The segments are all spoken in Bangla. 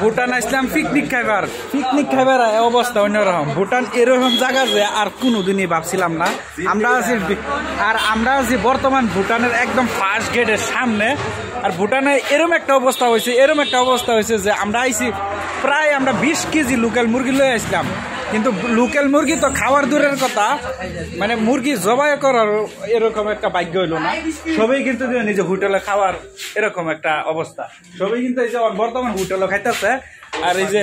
ভুটান আসলাম পিকনিক খাইবার অবস্থা অন্যরকম। ভুটান এরকম জায়গা যে আর কোনোদিনই ভাবছিলাম না। আমরা আছি বর্তমান ভুটানের একদম ফার্স্ট গেটের সামনে। আর ভুটানে এরকম একটা অবস্থা হয়েছে যে আমরা আইছি প্রায় আমরা 20 কেজি লোকাল মুরগি লয়ে আসলাম, কিন্তু লোকাল মুরগি তো খাওয়ার দূরের কথা, মানে মুরগি জবাই করার এরকম একটা ভাগ্য হইলো না। সবাই কিন্তু নিজে হোটেলে খাওয়ার এরকম একটা অবস্থা, সবাই কিন্তু এই যে বর্তমান হোটেলে খাইতেছে। আর এই যে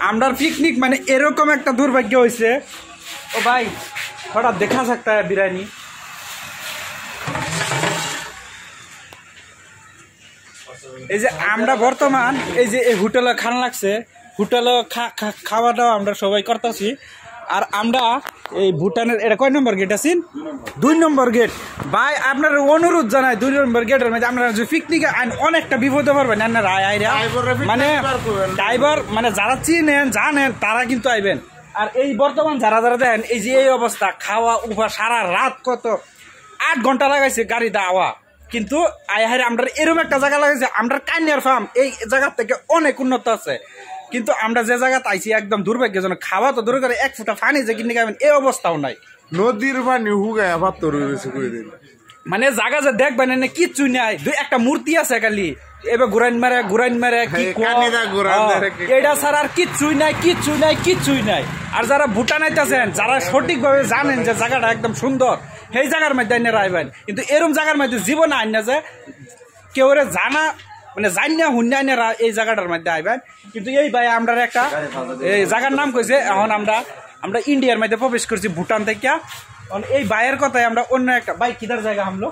আমরা পিকনিক মানে এরকম একটা দুর্ভাগ্য হয়েছে। ও ভাই হঠাৎ দেখা একটা বিরিয়ানি, এই যে আমরা বর্তমান এই যে এই হোটেলে খান লাগছে, হোটেলে খাওয়া দাওয়া আমরা সবাই করতেছি। আর আমরা এই ভুটানের এটা কয় নম্বর গেট আছেন? 2 নম্বর গেট। ভাই আপনার অনুরোধ জানাই 2 নম্বর গেটের মধ্যে আপনারা যে পিকনিকে অনেকটা বিপদে পারবেন আপনারা মানে ড্রাইভার মানে যারা চিনেন জানেন তারা কিন্তু আইবেন। আর এই বর্তমান যারা দেন এই যে এই অবস্থা, খাওয়া উপা সারা রাত কত 8 ঘন্টা লাগাইছে গাড়িতে আওয়া, কিন্তু আইহারে আমরা এরকম একটা জায়গা লাগাইছে, আমরা কান্যার ফার্ম এই জায়গার থেকে অনেক উন্নত আছে। কিন্তু আমরা যে জায়গা আইছি একদম দুর্ভাগ্যজনক, খাওয়া তো দূর করে 1 ফুটা পানি যে কিনে খাবেন এই অবস্থাও নাই। নদীর পানি হুগায় পাত্তর হয়েছে মানে জায়গা যে দেখবেন না কিচ্ছু নাই, একটা মূর্তি আছে খালি এবার ঘুরাইন মারে এটা ছাড়া আর কিচ্ছুই নাই। আর যারা ভুটান আইতেছেন, যারা সঠিকভাবে জানেন যে জায়গাটা একদম সুন্দর, সেই জায়গার মধ্যে আইনারা আইবেন। কিন্তু এরকম জায়গার মধ্যে জীবনে আইন না যে কেউ জানা মানে জানিয়া হুন্যারা এই জায়গাটার মধ্যে আইবেন। কিন্তু এই ভাই আমরা একটা এই জায়গার নাম কইছে, এখন আমরা ইন্ডিয়ার মধ্যে প্রবেশ করছি ভুটান থেকে। এই ভাইয়ের কথায় আমরা অন্য একটা ভাই কিদার জায়গা হামলো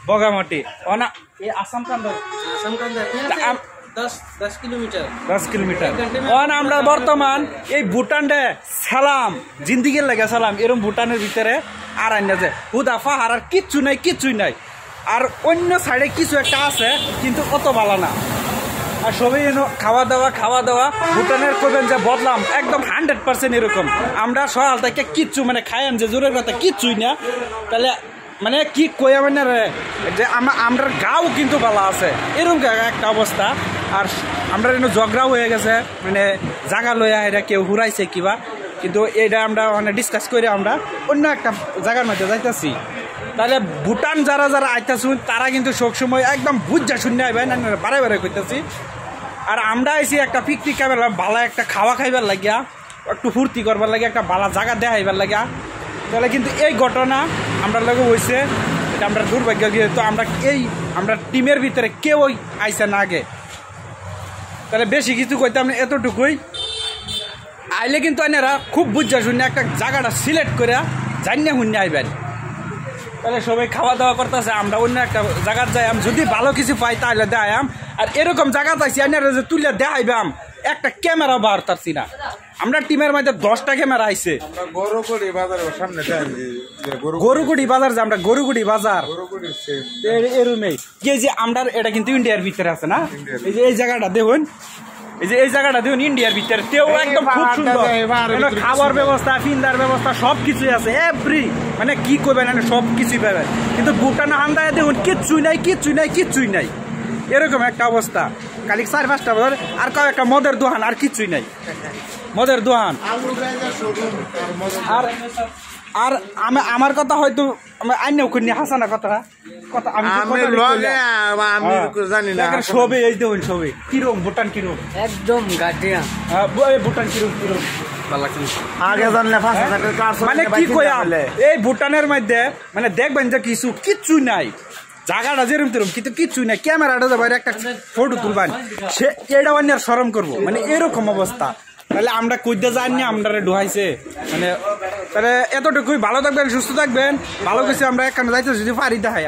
বগামাটি অনা এই আসাম কান্দার 10 কিলোমিটার। আমরা বর্তমান এই ভুটানটা সালাম জিন্দিগির লাগে সালাম এরকম ভুটানের ভিতরে আর আইনা যে হুদা পাহাড় আর কিচ্ছুই নাই। আর অন্য সাইডে কিছু একটা আছে কিন্তু অত ভালো না। আর সবাই খাওয়া দাওয়া ভুটানের করবেন যে বদলাম একদম 100% এরকম। আমরা সকাল থেকে কিচ্ছু মানে খাইম যে জোরের কথা কিচ্ছুই না, তাহলে মানে কি কই মানে যে আমরা গাও কিন্তু ভালো আছে এরকম একটা অবস্থা। আর আমরা ঝগড়াও হয়ে গেছে, মানে জায়গা লইয়া এটা কেউ হুরাইছে কিবা, কিন্তু এটা আমরা মানে ডিসকাস করে আমরা অন্য একটা জায়গার মধ্যে যাইতেছি। তাহলে ভুটান যারা আইতাছুন তারা কিন্তু সবসময় একদম বুঝা শূন্য আইবেন, বারে করতেছি। আর আমরা আইছি একটা পিকনিক খাইবার ভালো একটা খাওয়া খাইবার লাগিয়া, একটু ফুর্তি করবার লাগে, একটা ভালো জায়গা দেখাইবার লাগিয়া। তাহলে কিন্তু এই ঘটনা আমরা লগে হয়েছে, এটা আমরা দুর্ভাগ্য। তো আমরা টিমের ভিতরে কেউ আইসে না আগে, তাহলে বেশি কিছু কইতাম না, এতটুকুই। আইলে কিন্তু আইনারা খুব বুঝা শূন্য একটা জায়গাটা সিলেক্ট করে জানিয়ে হুন্যে আইবেন। তাহলে সবাই খাওয়া দাওয়া করতেছে, আমরা অন্য একটা জায়গা যাইম, যদি ভালো কিছু পাই তাহলে দেখাম। আর এরকম জায়গা চাইছি আইনারা যে তুলে দেখাইবাম, একটা ক্যামেরা বার তারছি না। আমরা টিমের মধ্যে 10টা ক্যামেরা আইছে। গরুগুড়ি বাজার যে আমরা গরুগুড়ি বাজার এরুমেই যে আমরা এটা কিন্তু ইন্ডিয়ার ভিতরে আছে না। এই যে এই জায়গাটা দেখুন, এই জায়গাটা দেখুন ইন্ডিয়ার ভিতরে, তেও একদম খুব সুন্দর। খাবার ব্যবস্থা, পিন্দার ব্যবস্থা সবকিছুই আছে, এভরি মানে কি করবেন সব কিছুই পাবেন। কিন্তু ভুটানে আন্দায় দেখুন কিচ্ছুই নাই এরকম একটা অবস্থা। কালি 4-5টা বাজার আর কাউ একটা মদের দোকান, আর কিচ্ছুই নাই মদের দোকান। আর আমার কথা হয়তো আইনেও করিনি হাসানা কথা আমি জানি না। সবে এই দেখুন সবে কিরম ভুটান কিরম একদম গাটিয়া ভুটান কিরম আগে জানলে মানে কি কইয়া এই ভুটানের মধ্যে মানে দেখবেন যে কিচ্ছু নাই, জায়গাটা যেরকম তেরকম কিন্তু কিচ্ছুই নাই। ক্যামেরাটা যাবার একটা ফটো তুলবেন সে এটা অন্য শরম করবো, মানে এরকম অবস্থা। তাহলে আমরা কইতে জানি আমরা ঢুকাইছে মানে। তাহলে এতটুকুই, ভালো থাকবেন, সুস্থ থাকবেন, ভালো কিছু আমরা এখানে যাইতে যদি পারি দেখাই।